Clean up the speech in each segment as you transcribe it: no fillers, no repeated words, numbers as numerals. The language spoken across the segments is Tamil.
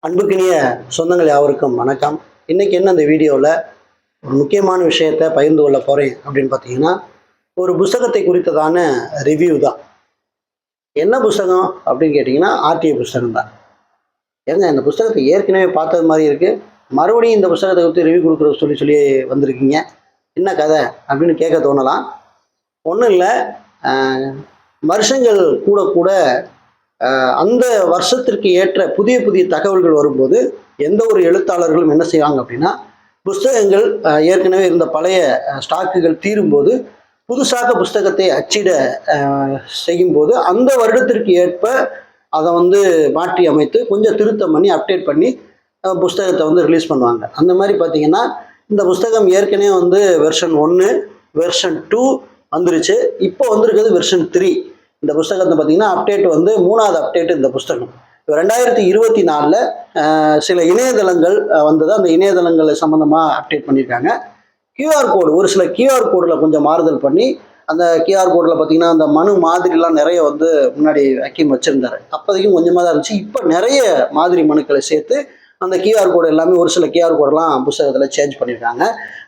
அன்புக்கினிய சொந்தங்கள் யாவருக்கும் வணக்கம். இன்னைக்கு என்ன இந்த வீடியோவில் ஒரு முக்கியமான விஷயத்தை பகிர்ந்து கொள்ள போகிறேன் அப்படின்னு பார்த்தீங்கன்னா, ஒரு புஸ்தகத்தை குறித்ததான ரிவ்யூ தான். என்ன புஸ்தகம் அப்படின்னு கேட்டிங்கன்னா, ஆர்டிஐ புஸ்தகம் தான். ஏங்க இந்த புஸ்தகத்தை ஏற்கனவே பார்த்தது மாதிரி இருக்குது, மறுபடியும் இந்த புஸ்தகத்தை குறித்து ரிவ்யூ கொடுக்குற சொல்லி வந்திருக்கீங்க, என்ன கதை அப்படின்னு கேட்க தோணலாம். ஒன்றும் இல்லை, வருஷங்கள் கூட கூட அந்த வருஷத்திற்கு ஏற்ற புதிய புதிய தகவல்கள் வரும்போது எந்த ஒரு எழுத்தாளர்களும் என்ன செய்வாங்க அப்படின்னா, புஸ்தகங்கள் ஏற்கனவே இருந்த பழைய ஸ்டாக்குகள் தீரும்போது புதுசாக புஸ்தகத்தை அச்சிட செய்யும்போது அந்த வருடத்திற்கு ஏற்ப அதை மாற்றி அமைத்து கொஞ்சம் திருத்தம் பண்ணி அப்டேட் பண்ணி புஸ்தகத்தை ரிலீஸ் பண்ணுவாங்க. அந்த மாதிரி பார்த்தீங்கன்னா, இந்த புஸ்தகம் ஏற்கனவே வெர்ஷன் 1 வெர்ஷன் 2 வந்துருச்சு. இப்போ வந்திருக்கிறது வெர்ஷன் 3. இந்த புஸ்தகத்தை பார்த்தீங்கன்னா அப்டேட் 3வது அப்டேட் இந்த புஸ்தகம். 2024 சில இணையதளங்கள் வந்தது. அந்த இணையதளங்களை சம்மந்தமாக அப்டேட் பண்ணியிருக்காங்க. கியூஆர் கோடு, ஒரு சில கியூஆர் கோடில் கொஞ்சம் மாறுதல் பண்ணி, அந்த கியூஆர் கோடில் பார்த்தீங்கன்னா அந்த மனு மாதிரிலாம் நிறைய முன்னாடி ஹக்கீம் வச்சுருந்தாரு. அப்போதைக்கும் கொஞ்சமாக தான் இருந்துச்சு. இப்போ நிறைய மாதிரி மனுக்களை சேர்த்து அந்த கியூஆர் கோடு எல்லாமே, ஒரு சில கியூஆர் கோடெல்லாம் புத்தகத்தில் சேஞ்ச் பண்ணியிருக்காங்க.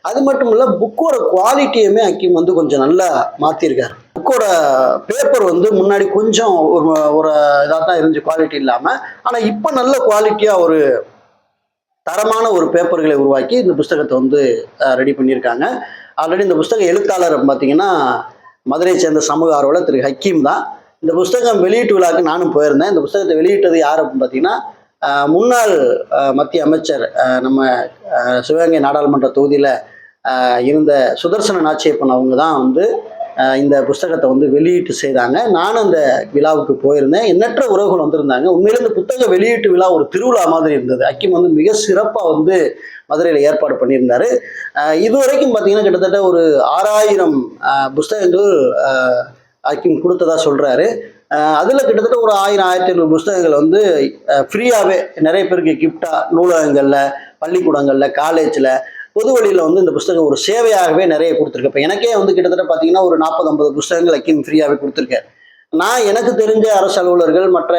அது மட்டும் இல்லை, புக்கோட குவாலிட்டியுமே ஹக்கீம் கொஞ்சம் நல்லா மாற்றிருக்காரு. புக்கோட பேப்பர் முன்னாடி கொஞ்சம் ஒரு இதாக தான் இருந்துச்சு, குவாலிட்டி இல்லாமல். ஆனால் இப்போ நல்ல குவாலிட்டியாக ஒரு தரமான ஒரு பேப்பர்களை உருவாக்கி இந்த புஸ்தகத்தை ரெடி பண்ணியிருக்காங்க. ஆல்ரெடி இந்த புஸ்தக எழுத்தாளர் பார்த்தீங்கன்னா மதுரையை சேர்ந்த சமூக ஆர்வலர் திரு ஹக்கீம் தான். இந்த புஸ்தகம் வெளியீட்டு விழாவுக்கு நானும் போயிருந்தேன். இந்த புஸ்தகத்தை வெளியிட்டது யார் அப்படின்னு பார்த்தீங்கன்னா, முன்னாள் மத்திய அமைச்சர், நம்ம சிவகங்கை நாடாளுமன்ற தொகுதியில் இருந்த சுதர்சன நாச்சியப்பன் அவங்க தான் இந்த புஸ்தகத்தை வெளியீட்டு செய்தாங்க. நானும் அந்த விழாவுக்கு போயிருந்தேன். எண்ணற்ற உறவுகள் வந்திருந்தாங்க. உண்மையிலே இந்த புத்தக வெளியீட்டு விழா ஒரு திருவிழா மாதிரி இருந்தது. ஹக்கீம் மிக சிறப்பாக மதுரையில் ஏற்பாடு பண்ணியிருந்தாரு. இதுவரைக்கும் பார்த்தீங்கன்னா கிட்டத்தட்ட ஒரு 6000 புஸ்தகங்கள் ஹக்கீம் கொடுத்ததா சொல்கிறாரு. அதில் கிட்டத்தட்ட ஒரு 1000-1500 புஸ்தகங்கள் ஃப்ரீயாகவே நிறைய பேருக்கு கிஃப்டாக நூலகங்களில், பள்ளிக்கூடங்களில், காலேஜில், பொது வழியில் இந்த புஸ்தகம் ஒரு சேவையாகவே நிறைய கொடுத்துருக்கு. இப்போ எனக்கே கிட்டத்தட்ட பார்த்தீங்கன்னா ஒரு 40-50 புஸ்தகங்கள் ஹக்கீம் ஃப்ரீயாகவே கொடுத்துருக்கேன். நான் எனக்கு தெரிஞ்ச அரசு அலுவலர்கள், மற்ற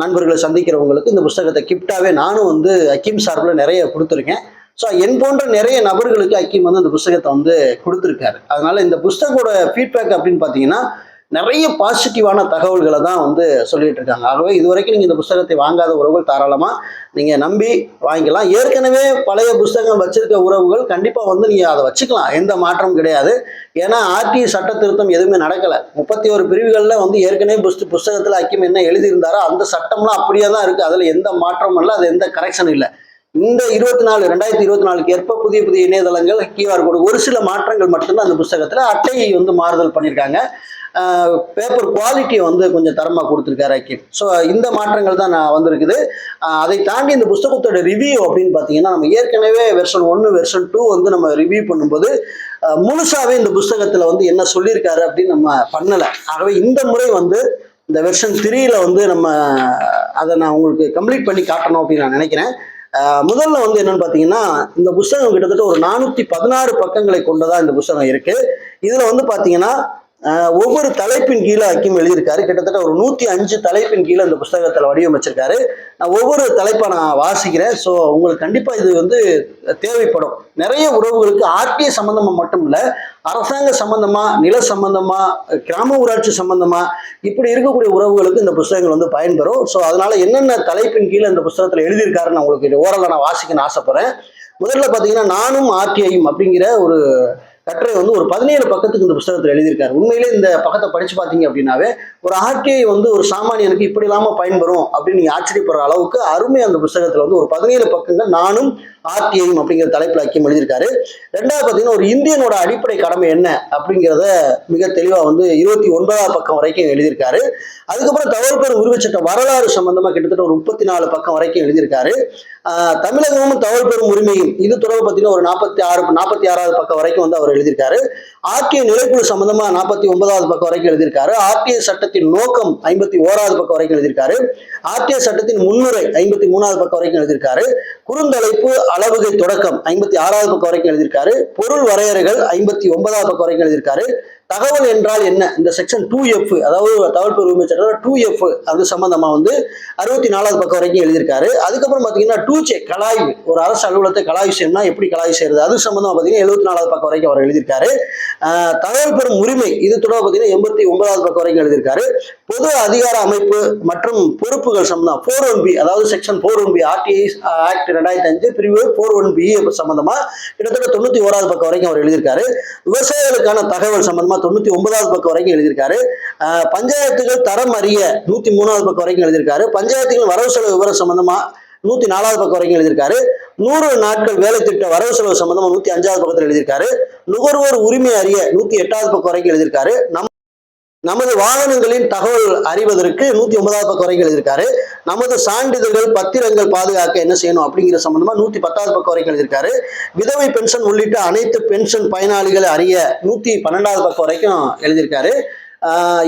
நண்பர்களை சந்திக்கிறவங்களுக்கு இந்த புஸ்தகத்தை கிஃப்டாகவே நானும் ஹக்கீம் சார்பில் நிறைய கொடுத்துருக்கேன். ஸோ என் போன்ற நிறைய நபர்களுக்கு ஹக்கீம் அந்த புஸ்தகத்தை கொடுத்துருக்காரு. அதனால இந்த புஸ்தகோட ஃபீட்பேக் அப்படின்னு பார்த்தீங்கன்னா நிறைய பாசிட்டிவான தகவல்களை தான் சொல்லிட்டு இருக்காங்க. ஆகவே இதுவரைக்கும் நீங்கள் இந்த புஸ்தகத்தை வாங்காத உறவுகள் தாராளமாக நீங்கள் நம்பி வாங்கிக்கலாம். ஏற்கனவே பழைய புஸ்தகம் வச்சிருக்க உறவுகள் கண்டிப்பாக நீங்கள் அதை வச்சுக்கலாம், எந்த மாற்றமும் கிடையாது. ஏன்னா ஆர்டிஐ சட்ட திருத்தம் எதுவுமே நடக்கலை. 31 பிரிவுகளில் ஏற்கனவே புஸ்தகத்தில் ஹக்கீம் என்ன எழுதியிருந்தாரோ அந்த சட்டம்லாம் அப்படியே தான் இருக்குது. அதில் எந்த மாற்றமும் இல்லை, அது எந்த கரெக்ஷனும் இல்லை. இந்த 2024 ஏற்ப புதிய புதிய இணையதளங்கள், கியூஆர் கோடு, ஒரு சில மாற்றங்கள் மட்டும்தான் அந்த புஸ்தகத்தில். அட்டையை மாறுதல் பண்ணியிருக்காங்க. பேப்பர் குவாலிட்டியை கொஞ்சம் தரமாக கொடுத்துருக்காரு ஹக்கீம். ஸோ இந்த மாற்றங்கள் தான் வந்திருக்குது. அதை தாண்டி இந்த புஸ்தகத்தோட ரிவ்யூ அப்படின்னு பார்த்தீங்கன்னா, நம்ம ஏற்கனவே வெர்ஷன் 1 வெர்ஷன் 2 நம்ம ரிவ்யூ பண்ணும்போது முழுசாகவே இந்த புஸ்தகத்தில் என்ன சொல்லியிருக்காரு அப்படின்னு நம்ம பண்ணலை. ஆகவே இந்த முறை இந்த வெர்ஷன் 3ல் நம்ம அதை நான் உங்களுக்கு கம்ப்ளீட் பண்ணி காட்டணும் அப்படின்னு நான் நினைக்கிறேன். முதல்ல என்னன்னு பார்த்தீங்கன்னா, இந்த புஸ்தகம் கிட்டத்தட்ட ஒரு 416 பக்கங்களை கொண்டதாக இந்த புஸ்தகம் இருக்கு. இதில் பார்த்தீங்கன்னா ஒவ்வொரு தலைப்பின் கீழே ஹக்கீம் எழுதியிருக்காரு. கிட்டத்தட்ட ஒரு 105 தலைப்பின் கீழே இந்த புஸ்தகத்தில் வடிவமைச்சிருக்காரு. நான் ஒவ்வொரு தலைப்பை நான் வாசிக்கிறேன். ஸோ உங்களுக்கு கண்டிப்பாக இது தேவைப்படும். நிறைய உறவுகளுக்கு ஆர்டிஐ சம்பந்தமாக மட்டும் இல்லை, அரசாங்க சம்பந்தமா, நில சம்பந்தமா, கிராம ஊராட்சி சம்பந்தமா இப்படி இருக்கக்கூடிய உறவுகளுக்கு இந்த புஸ்தகங்கள் பயன்பெறும். ஸோ அதனால என்னென்ன தலைப்பின் கீழே இந்த புஸ்தகத்தில் எழுதியிருக்காருன்னு உங்களுக்கு ஓரளவு நான் வாசிக்கணும்னு ஆசைப்படுறேன். முதல்ல பார்த்தீங்கன்னா, நானும் ஆர்டிஐயும் அப்படிங்கிற ஒரு கட்டுரை ஒரு 17 பக்கத்துக்கு இந்த புஸ்தகத்தில் எழுதியிருக்காரு. உண்மையிலே இந்த பக்கத்தை படிச்சு பார்த்தீங்க அப்படின்னாவே ஒரு ஆர்டிஐ ஒரு சாமானியனுக்கு இப்படி இல்லாமல் பயன்பெறும் அப்படின்னு நீங்க ஆச்சரியப்படுற அளவுக்கு அருமை அந்த புஸ்தகத்தில் ஒரு 17 பக்கங்கள் நானும் ஆர்டிஐயும் அப்படிங்கிற தலைப்பில் ஹக்கீம் எழுதியிருக்காரு. ரெண்டாவது பார்த்தீங்கன்னா, ஒரு இந்தியனோட அடிப்படை கடமை என்ன அப்படிங்கிறத மிக தெளிவாக 29வது பக்கம் வரைக்கும் எழுதியிருக்காரு. அதுக்கப்புறம் தகவல் பெறும் உரிமைச்சட்ட வரலாறு சம்பந்தமாக கிட்டத்தட்ட ஒரு 34 பக்கம் வரைக்கும் எழுதியிருக்காரு. தமிழகமும் தகவல் பெறும் உரிமையும் இது தொடர்பு பார்த்தீங்கன்னா ஒரு 46வது பக்கம் வரைக்கும் அவர் எழுதியிருக்காரு. ஆர்டிஐ நிலைக்குழு சம்பந்தமா 49வது பக்கம் வரைக்கும் எழுதியிருக்காரு. ஆர்டிஐ சட்டத்தின் நோக்கம் 51வது பக்கம் வரைக்கும் எழுதியிருக்காரு. ஆர்டிஐ சட்டத்தின் முன்னுரை 53வது பக்கம் வரைக்கும் எழுதியிருக்காரு. குறுந்தலைப்பு அளவுகை தொடக்கம் 56வது பக்கம் வரைக்கும் எழுதியிருக்காரு. பொருள் வரையறைகள் 59வது பக்கம் வரைக்கும் எழுதியிருக்காரு. தகவல் என்றால் என்ன, இந்த செக்ஷன் 2F, அதாவது தகவல் பெறும் உரிமை சட்டம் 2F அது சம்பந்தமா வந்து 64வது பக்கம் வரைக்கும் எழுதியிருக்காரு. அதுக்கப்புறம் பாத்தீங்கன்னா 2J கலாய்வு, ஒரு அரசு அலுவலகத்தை கலாய்வு செய்யணும்னா எப்படி கலாய்வு செய்யறது, அது சம்பந்தமா பாத்தீங்கன்னா 74வது பக்கம் வரைக்கும் அவர் எழுதியிருக்காரு. தகவல் பெறும் உரிமை இது தொடர்பாக பாத்தீங்கன்னா 89வது பக்கம் வரைக்கும் எழுதியிருக்காரு. பொது அதிகார அமைப்பு மற்றும் பொறுப்புகள் சம்பந்தம் 4(1)B, அதாவது செக்ஷன் 4(1)B RTI ஆக்ட் 2005 பிரிவு 4(1)B சம்பந்தமா கிட்டத்தட்ட 91வது பக்கம் வரைக்கும் அவர் எழுதியிருக்காரு. விவசாயிகளுக்கான தகவல் சம்பந்தமா 99வது பக்கம் வரைக்கும் எழுதியிருக்காரு. பஞ்சாயத்துகள் தரம் அறிய 103வது பக்கம் வரைக்கும் எழுதியிருக்காரு. பஞ்சாயத்துகள் வரவு செலவு விவரம் சம்பந்தமா 104வது பக்கம் வரைக்கும் எழுதியிருக்காரு. 100 நாட்கள் வேலை திட்ட வரவு செலவு சம்பந்தமா 105வது பக்கத்தில் எழுதியிருக்காரு. நுகர்வோர் உரிமை அறிய 108வது பக்கம் வரைக்கும் எழுதியிருக்காரு. நமது வாகனங்களின் தகவல் அறிவதற்கு 109வது பக்கம் வரைக்கும் எழுதியிருக்காரு. நமது சான்றிதழ்கள் பத்திரங்கள் பாதுகாக்க என்ன செய்யணும் அப்படிங்கிற சம்பந்தமா 110வது பக்கம் வரைக்கும் எழுதியிருக்காரு. விதவை பென்ஷன் உள்ளிட்ட அனைத்து பென்ஷன் பயனாளிகளை அறிய 112வது பக்கம் வரைக்கும் எழுதியிருக்காரு.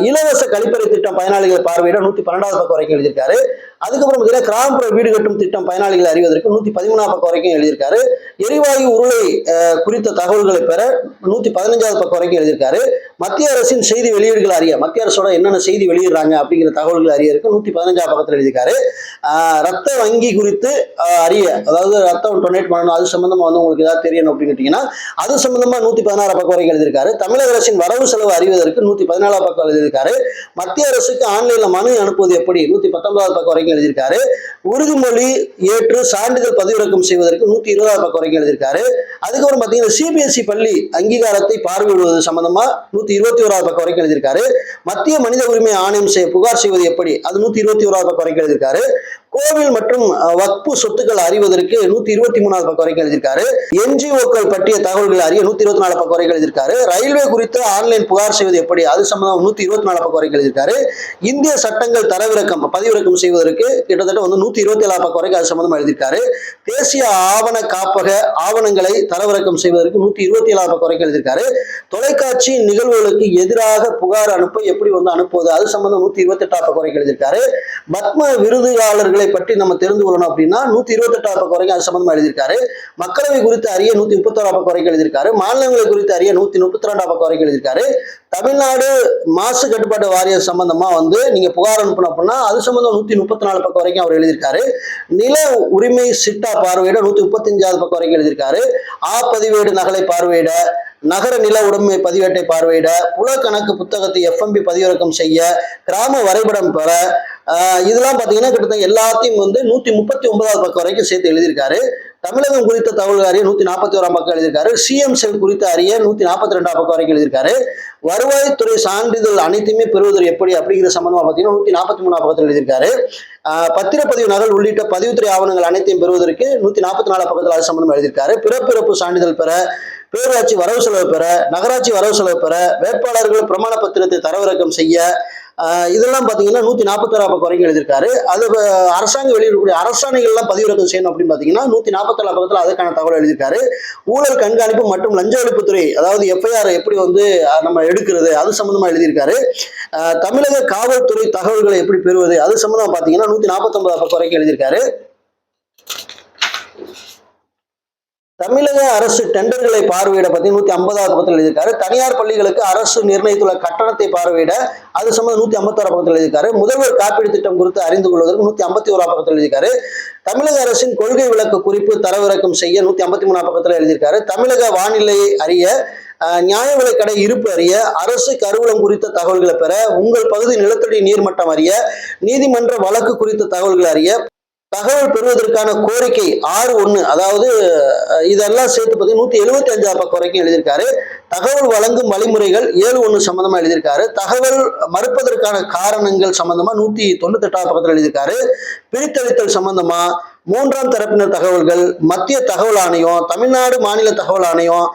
இலவச கழிப்பறை திட்டம் பயனாளிகளை பார்வையிட 112வது பக்கம் வரைக்கும் எழுதியிருக்காரு. அதுக்கப்புறம் பார்த்தீங்கன்னா கிராமப்புற வீடு கட்டும் திட்டம் பயனாளிகளை அறிவதற்கு 113வது பக்கம் வரைக்கும் எழுதியிருக்காரு. எரிவாயு உருளை குறித்த தகவல்களை பெற 115வது பக்கம் வரைக்கும் எழுதியிருக்காரு. மத்திய அரசின் செய்தி வெளியீடுகள் அறிய, மத்திய அரசோட என்னென்ன செய்தி வெளியிடுறாங்க அப்படிங்கிற தகவல்கள் அறியறதுக்கு 115வது பக்கத்தில் எழுதியிருக்காரு. ரத்த வங்கி குறித்து அறிய, அதாவது ரத்தம் டொனேட் பண்ணணும் அது சம்பந்தமா வந்து உங்களுக்கு ஏதாவது தெரியணும் அப்படின்னு கேட்டீங்கன்னா அது சம்பந்தமா 116 பக்கம் வரைக்கும் எழுதியிருக்காரு. தமிழக அரசின் வரவு செலவு அறிவதற்கு 114 பக்கம் எழுதியிருக்காரு. மத்திய அரசுக்கு ஆன்லைன்ல மனு அனுப்புவது எப்படி 119வது பக்கம் வரைக்கும் எழுதியிருக்காரு. உறுதிமொழி ஏற்று சான்றிதழ் பதிவிறக்கம் செய்வதற்கு 120வது பக்கம் வரைக்கும் எழுதியிருக்காரு. அதுக்கப்புறம் பாத்தீங்கன்னா CBSE பள்ளி அங்கீகாரத்தை பார்வையிடுவது சம்பந்தமா 121வது பக்கம் வரைக்கும் எழுதியிருக்காரு. மத்திய மனித உரிமை ஆணையம் புகார் செய்வது எப்படி அது 121வது பக்கம் வரைக்கும் எழுதியிருக்காரு. கோவில் மற்றும் வக்பு சொத்துக்கள் அறிவதற்கு 123வது பக்கம் வரைக்கும் எழுதியிருக்காரு. NGOக்கள் பற்றிய தகவல்கள் அறிய 124 பக்கம் வரைக்கும் எழுதியிருக்காரு. ரயில்வே குறித்து ஆன்லைன் புகார் செய்வது எப்படி அது சம்பந்தம் 124 பக்கம் வரைக்கும் எழுதியிருக்காரு. இந்திய சட்டங்கள் பதிவிறக்கம் செய்வதற்கு கிட்டத்தட்ட வந்து 127 பக்கம் வரைக்கும் அது சம்பந்தமா எழுதியிருக்காரு. தேசிய ஆவண காப்பக ஆவணங்களை தரவிறக்கம் செய்வதற்கு 127 பக்கம் வரைக்கும் எழுதியிருக்காரு. தொலைக்காட்சி நிகழ்வுகளுக்கு எதிராக புகார் அனுப்ப எப்படி வந்து அனுப்புவது அது சம்பந்தம் 128 பக்கம் வரைக்கும் எழுதியிருக்காரு. பத்ம விருதுகாரர்களை பற்றி நம்ம தெரிந்து கொள்ளணும் அப்படின்னா 128 பக்கம் வரைக்கும் அது சம்பந்தமா எழுதியிருக்காரு. மக்களவை குறித்து அறிய 131 பக்கம் வரைக்கும் எழுதியிருக்காரு. மாநிலங்களை குறித்து அறிய 132 பக்கம் வரைக்கும் எழுதியிருக்காரு. தமிழ்நாடு மாசு கட்டுப்பாட்டு வாரிய சம்பந்தமா வந்து நீங்க புகார் அனுப்பணும் அப்படின்னா அது சம்பந்தம் 134 பக்கம் வரைக்கும் அவர் எழுதியிருக்காரு. நில உரிமை சிட்டா பார்வையிட 135வது பக்கம் வரைக்கும் எழுதியிருக்காரு. பதிவேடு நகலை பார்வையிட, நகர நில உடைமை பதிவேட்டை பார்வையிட, புல கணக்கு புத்தகத்தை FMB பதிவிறக்கம் செய்ய, கிராம வரைபடம் பெற, இதெல்லாம் பாத்தீங்கன்னா கிட்டத்தட்ட எல்லாத்தையும் வந்து 139வது பக்கம் வரைக்கும் சேர்த்து எழுதியிருக்காரு. தமிழகம் குறித்த தகவல்கள் அறிய 141 பக்கம் எழுதியிருக்காரு. CM செல் குறித்த அறிய 142 பக்கம் வரைக்கும் எழுதியிருக்காரு. வருவாய்த்துறை சான்றிதழ் அனைத்துமே பெறுவது எப்படி அப்படிங்கிற சம்பந்தமா பாத்தீங்கன்னா 143 பக்கத்தில் எழுதியிருக்காரு. பத்திரப்பதிவு நகல் உள்ளிட்ட பதிவுத்துறை ஆவணங்கள் அனைத்தையும் பெறுவதற்கு 144 பக்கத்தில் அது சம்பந்தமா எழுதியிருக்காரு. பிறப்பிறப்பு சான்றிதழ் பெற, பேரூராட்சி வரவு செலவு பெற, நகராட்சி வரவு செலவு பெற, வேட்பாளர்கள் பிரமாண பத்திரத்தை தரவிறக்கம் செய்ய, இதெல்லாம் பாத்தீங்கன்னா 141 பக்கம் வரைக்கும் எழுதியிருக்காரு. அது அரசாங்கம் வெளியிடக்கூடிய அரசாணைகள்லாம் பதிவிறக்கம் செய்யணும் அப்படின்னு பாத்தீங்கன்னா 147 பக்கத்துல அதற்கான தகவல் எழுதியிருக்காரு. ஊழல் கண்காணிப்பு மற்றும் லஞ்ச ஒழிப்புத்துறை, அதாவது FIR எப்படி வந்து நம்ம எடுக்கிறது அது சம்பந்தமா எழுதியிருக்காரு. தமிழக காவல்துறை தகவல்களை எப்படி பெறுவது அது சம்பந்தமா பாத்தீங்கன்னா 149 பக்கம் வரைக்கும் எழுதியிருக்காரு. தமிழக அரசு டெண்டர்களை பார்வையிட பத்தி 150வது பக்கத்தில் எழுதியிருக்காரு. தனியார் பள்ளிகளுக்கு அரசு நிர்ணயித்துள்ள கட்டணத்தை பார்வையிட அது சம்பந்தம் 156 பக்கத்தில் எழுதியிருக்காரு. முதல்வர் காப்பீடு திட்டம் குறித்து அறிந்து கொள்வதற்கு 151 பக்கத்தில் எழுதியிருக்காரு. தமிழக அரசின் கொள்கை விளக்க குறிப்பு தரவிறக்கம் செய்ய 153 பக்கத்தில் எழுதியிருக்காரு. தமிழக வானிலை அறிய, நியாய விலைக்கடை இருப்பு அறிய, அரசு கருவூலம் குறித்த தகவல்களை பெற, உங்கள் பகுதி நிலத்தடி நீர்மட்டம் அறிய, நீதிமன்ற வழக்கு குறித்த தகவல்கள் அறிய, தகவல் பெறுவதற்கான கோரிக்கை 6(1), அதாவது இதெல்லாம் சேர்த்து பத்தி 175 பக்கம் வரைக்கும் எழுதியிருக்காரு. தகவல் வழங்கும் வழிமுறைகள் 7(1) சம்பந்தமா எழுதியிருக்காரு. தகவல் மறுப்பதற்கான காரணங்கள் சம்பந்தமா 198 பக்கத்தில் எழுதியிருக்காரு. பிரித்தளித்தல் சம்பந்தமா 3ஆம் தரப்பினர் தகவல்கள், மத்திய தகவல் ஆணையம், தமிழ்நாடு மாநில தகவல் ஆணையம்,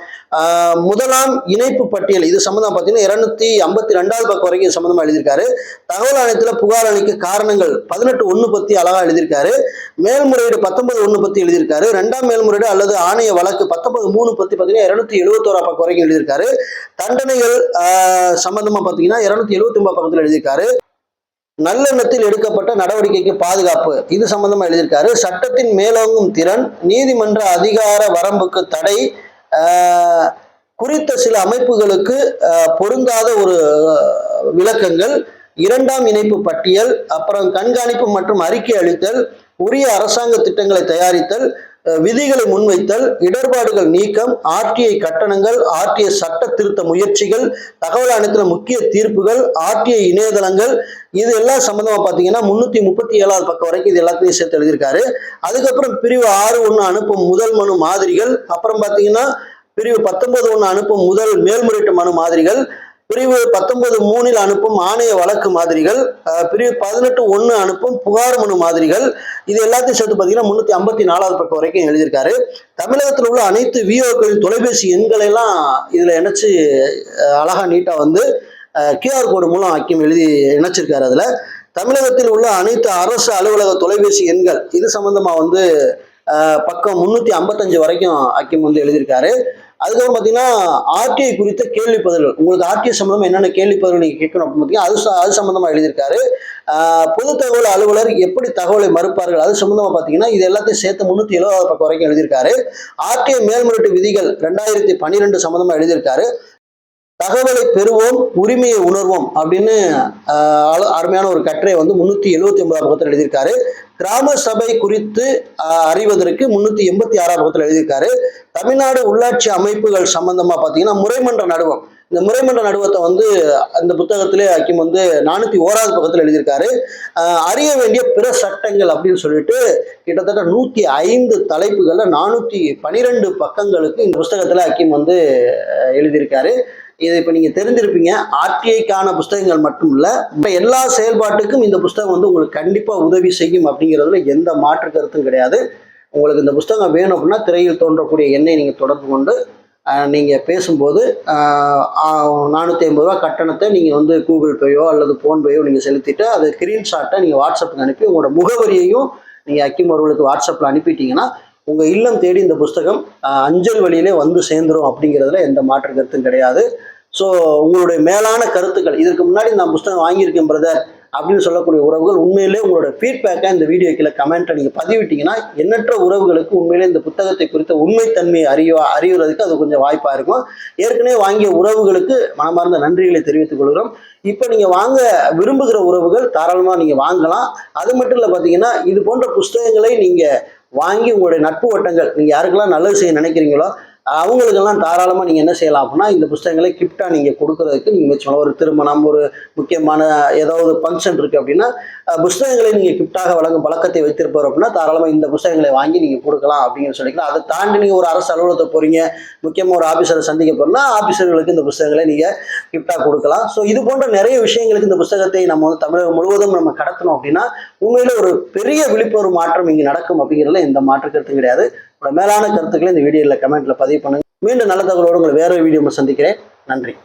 முதலாம் இணைப்பு பட்டியல் இது சம்பந்தம் பார்த்தீங்கன்னா 252வது பக்கம் வரைக்கும் சம்பந்தமா எழுதியிருக்காரு. தகவல் ஆணையத்துல புகார் அளிக்க காரணங்கள் 18(1) பத்தி அழகா எழுதியிருக்காரு. மேல்முறையீடு 19(1) பத்தி எழுதியிருக்காரு. 2ஆம் மேல்முறையீடு அல்லது ஆணைய வழக்கு 19(3) பத்தி பார்த்தீங்கன்னா 271 பக்கம் வரைக்கும் எழுதியிருக்காரு. தண்டனைகள் சம்பந்தமா பார்த்தீங்கன்னா 279 பக்கத்தில் எழுதியிருக்காரு. நல்லெண்ணத்தில் எடுக்கப்பட்ட நடவடிக்கைக்கு பாதுகாப்பு இது சம்பந்தமா எழுதியிருக்காரு. சட்டத்தின் மேலோங்கும் திறன், நீதிமன்ற அதிகார வரம்புக்கு தடை, குறித்த சில அமைப்புகளுக்கு பொருந்தாத ஒரு விளக்கங்கள், இரண்டாம் இணைப்பு பட்டியல், அப்புறம் கண்காணிப்பு மற்றும் அறிக்கை அளித்தல், உரிய அரசாங்க திட்டங்களை தயாரித்தல், விதிகளை முன்வைத்தல், இடர்பாடுகள் நீக்கம், ஆர்டிஐ கட்டணங்கள், ஆர்டிஐ சட்ட திருத்த முயற்சிகள், தகவல் ஆணையத்துல முக்கிய தீர்ப்புகள், ஆர்டிஐ இணையதளங்கள், இது எல்லாம் சம்பந்தமா பாத்தீங்கன்னா 337வது பக்கம் வரைக்கும் இது எல்லாத்தையும் சேர்த்து எழுதியிருக்காரு. அதுக்கப்புறம் பிரிவு 6.1 அனுப்பும் முதல் மனு மாதிரிகள், அப்புறம் பாத்தீங்கன்னா பிரிவு 19.1 அனுப்பும் முதல் மேல்முறையீட்டு மனு மாதிரிகள், பிரிவு 19.3 அனுப்பும் ஆணைய வழக்கு மாதிரிகள், பிரிவு 18.1 அனுப்பும் புகார் மனு மாதிரிகள், இது எல்லாத்தையும் சேர்த்து பார்த்தீங்கன்னா 354வது பக்கம் வரைக்கும் எழுதியிருக்காரு. தமிழகத்தில் உள்ள அனைத்து விஓக்களின் தொலைபேசி எண்களை எல்லாம் இதுல இணைச்சு அழகா நீட்டா வந்து கியூஆர் கோடு மூலம் ஹக்கீம் எழுதி இணைச்சிருக்காரு. அதுல தமிழகத்தில் உள்ள அனைத்து அரசு அலுவலக தொலைபேசி எண்கள் இது சம்பந்தமா வந்து பக்கம் 355 வரைக்கும் ஹக்கீம் வந்து எழுதியிருக்காரு. அதுக்கப்புறம் பார்த்தீங்கன்னா ஆர்டிஐ குறித்த கேள்வி பதில்கள், உங்களுக்கு ஆர்டிஐ சம்பந்தமா என்னென்ன கேள்வி பதில்கள் நீங்க கேட்கணும் அப்படின்னு பார்த்தீங்கன்னா அது சம்பந்தமா எழுதியிருக்காரு. பொது தகவல் அலுவலர் எப்படி தகவலை மறுப்பார்கள் அது சம்பந்தமா பார்த்தீங்கன்னா இது எல்லாத்தையும் சேர்த்து 370வது பக்கம் வரைக்கும் எழுதியிருக்காரு. ஆர்டிஐ மேல்முறையீட்டு விதிகள் 2012 சம்பந்தமா எழுதியிருக்காரு. தகவலை பெறுவோம் உரிமையை உணர்வோம் அப்படின்னு அருமையான ஒரு கட்டுரை வந்து 379 பக்கத்தில் எழுதியிருக்காரு. கிராம சபை குறித்து அறிவதற்கு 386 பக்கத்தில் எழுதியிருக்காரு. தமிழ்நாடு உள்ளாட்சி அமைப்புகள் சம்பந்தமா பார்த்தீங்கன்னா முறைமன்ற நடுவம், இந்த முறைமன்ற நடுவத்தை வந்து அந்த புத்தகத்திலே ஹக்கீம் வந்து 401வது பக்கத்தில் எழுதியிருக்காரு. அறிய வேண்டிய பிற சட்டங்கள் அப்படின்னு சொல்லிட்டு கிட்டத்தட்ட 105 தலைப்புகள்ல 412 பக்கங்களுக்கு இந்த புஸ்தகத்துல ஹக்கீம் வந்து எழுதியிருக்காரு. இதை இப்போ நீங்கள் தெரிஞ்சிருப்பீங்க. ஆர்டிஐக்கான புஸ்தகங்கள் மட்டும் இல்லை, இப்போ எல்லா செயல்பாட்டுக்கும் இந்த புஸ்தகம் வந்து உங்களுக்கு கண்டிப்பாக உதவி செய்யும் அப்படிங்கிறதுல எந்த மாற்று கருத்தும் கிடையாது. உங்களுக்கு இந்த புஸ்தகம் வேணும் அப்படின்னா திரையில் தோன்றக்கூடிய எண்ணை நீங்கள் தொடர்பு கொண்டு நீங்கள் பேசும்போது 450 ரூபா கட்டணத்தை நீங்கள் வந்து கூகுள் பேயோ அல்லது ஃபோன்பேயோ நீங்கள் செலுத்திட்டு அது ஸ்க்ரீன்ஷாட்டை நீங்கள் வாட்ஸ்அப்புக்கு அனுப்பி உங்களோட முகவரியையும் நீங்கள் ஹக்கீம் அவர்களுக்கு வாட்ஸ்அப்பில் அனுப்பிட்டீங்கன்னா உங்கள் இல்லம் தேடி இந்த புஸ்தகம் அஞ்சல் வழியிலே வந்து சேர்ந்துடும் அப்படிங்கிறதுல எந்த மாற்று கருத்தும் கிடையாது. ஸோ உங்களுடைய மேலான கருத்துக்கள், இதற்கு முன்னாடி நான் புஸ்தகம் வாங்கியிருக்கேன் பிரதர் அப்படின்னு சொல்லக்கூடிய உறவுகள் உண்மையிலே உங்களோட ஃபீட்பேக்காக இந்த வீடியோ கீழே கமெண்ட்டை நீங்கள் பதிவிட்டீங்கன்னா எண்ணற்ற உறவுகளுக்கு உண்மையிலே இந்த புத்தகத்தை குறித்த உண்மைத்தன்மையை அறிவுறதுக்கு அது கொஞ்சம் வாய்ப்பாக இருக்கும். ஏற்கனவே வாங்கிய உறவுகளுக்கு மனமார்ந்த நன்றிகளை தெரிவித்துக் கொள்கிறோம். இப்போ நீங்கள் வாங்க விரும்புகிற உறவுகள் தாராளமாக நீங்கள் வாங்கலாம். அது மட்டும் இல்லை, பார்த்தீங்கன்னா இது போன்ற புஸ்தகங்களை நீங்கள் வாங்கி உங்களுடைய நட்பு வட்டங்கள், நீங்கள் யாருக்கெல்லாம் நல்லது செய்ய நினைக்கிறீங்களோ அவங்களுக்கெல்லாம் தாராளமாக நீங்கள் என்ன செய்யலாம் அப்படின்னா இந்த புஸ்தகங்களை கிஃப்டாக நீங்கள் கொடுக்கறதுக்கு நீங்கள் முயற்சி பண்ணலாம். ஒரு திருமணம், ஒரு முக்கியமான ஏதாவது ஃபங்க்ஷன் இருக்குது அப்படின்னா புஸ்தகங்களை நீங்கள் கிஃப்டாக வழங்கும் பழக்கத்தை வைத்திருப்பார் அப்படின்னா தாராளமாக இந்த புஸ்தகங்களை வாங்கி நீங்கள் கொடுக்கலாம் அப்படின்னு சொல்லிக்கலாம். அதை தாண்டி நீங்கள் ஒரு அரசு அலுவலகத்தை போகிறீங்க, முக்கியமாக ஒரு ஆஃபீஸரை சந்திக்க போகிறோம்னா ஆஃபீஸர்களுக்கு இந்த புஸ்தகங்களை நீங்கள் கிஃப்டாக கொடுக்கலாம். ஸோ இது போன்ற நிறைய விஷயங்களுக்கு இந்த புஸ்தகத்தை நம்ம வந்து தமிழகம் முழுவதும் நம்ம கடத்தணும் அப்படின்னா உண்மையிலே ஒரு பெரிய விழிப்புணர்வு மாற்றம் இங்கே நடக்கும் அப்படிங்கிறதுல எந்த மாற்று கருத்தும் கிடையாது. மேலான கருத்துக்களை இந்த வீடியோவில் கமெண்ட்ல பதிவு பண்ணுங்க. மீண்டும் நல்ல தகவலோடு உங்களை வேற வீடியோ சந்திக்கிறேன். நன்றி.